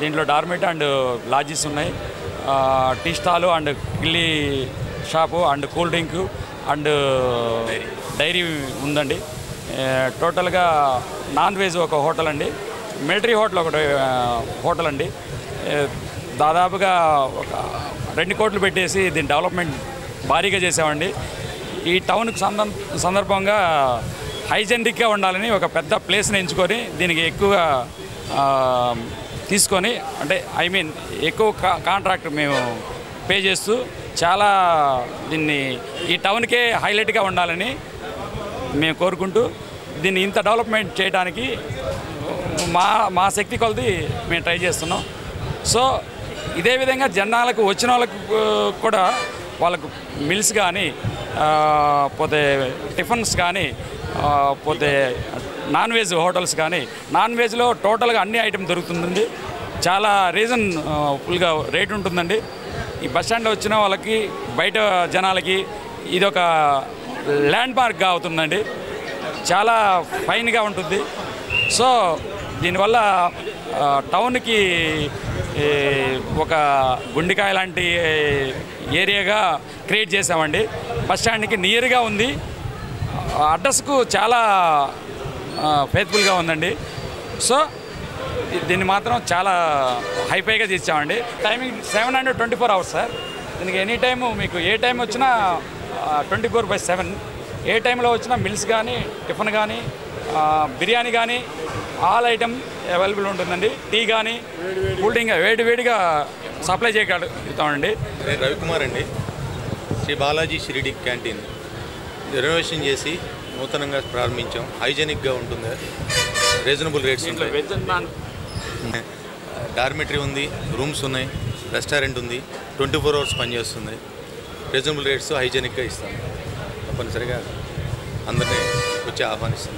దీంట్లో dormitory and lodges ఉన్నాయి, tea stall and కిల్లీ shop and cool drink and dairy ఉందండి. టోటల్గా నాన్ వెజ్ ఒక హోటల్ అండి, మిలిటరీ హోటల్ ఒకటి హోటల్ అండి. దాదాపుగా ఒక 2 కోట్లు పెట్టేసి దీని డెవలప్మెంట్ భారీగా చేసామండి. ఈ టౌన్కి సందర్భంగా హైజెనిక్గా ఉండాలని ఒక పెద్ద ప్లేస్ని ఎంచుకొని దీనికి ఎక్కువగా తీసుకొని, అంటే ఎక్కువ కాంట్రాక్ట్ మేము పే చేస్తూ చాలా దీన్ని ఈ టౌన్కే హైలైట్గా ఉండాలని మేము కోరుకుంటూ దీన్ని ఇంత డెవలప్మెంట్ చేయడానికి మా శక్తి కొలది మేము ట్రై చేస్తున్నాం. సో ఇదే విధంగా జనాలకు వచ్చిన వాళ్ళకు కూడా వాళ్ళకు మిల్స్ కానీ పోతే టిఫిన్స్ కానీ పోతే నాన్ వెజ్ హోటల్స్ కానీ, నాన్ వెజ్లో టోటల్గా అన్ని ఐటమ్ దొరుకుతుందండి. చాలా రీజనబుల్గా రేట్ ఉంటుందండి. ఈ బస్ స్టాండ్లో వచ్చిన వాళ్ళకి బయట జనాలకి ఇదొక ల్యాండ్ మార్క్గా అవుతుందండి, చాలా ఫైన్గా ఉంటుంది. సో దీనివల్ల టౌన్కి ఒక గుండెకాయ లాంటి ఏరియాగా క్రియేట్ చేసామండి. బస్ స్టాండ్కి నియర్గా ఉంది, అడ్రస్కు చాలా ఫేత్ఫుల్గా ఉందండి. సో దీన్ని మాత్రం చాలా హైఫైగా తీర్చామండి. Timing 724 hours sir. దీనికి ఎనీ టైము మీకు ఏ టైం వచ్చినా 24/7 ఏ టైంలో వచ్చినా మిల్స్ కానీ టిఫిన్ కానీ బిర్యానీ కానీ ఆల్ ఐటమ్ అవైలబుల్ ఉంటుందండి. టీ కానీ కూల్ డ్రింక్ వేడిగా సప్లై చేయగలుగుతామండి. రవికుమార్ అండి. శ్రీ బాలాజీ షిరిడి క్యాంటీన్ రెనోవేషన్ చేసి నూతనంగా ప్రారంభించాం. హైజెనిక్గా ఉంటుంది, రీజనబుల్ రేట్స్ ఉంటాయి. డార్మెటరీ ఉంది, రూమ్స్ ఉన్నాయి, రెస్టారెంట్ ఉంది, 24 అవర్స్ పనిచేస్తుంది. రీజనబుల్ రేట్స్ హైజెనిక్గా ఇస్తాం. తప్పనిసరిగా అందరినీ వచ్చి ఆహ్వానిస్తాం.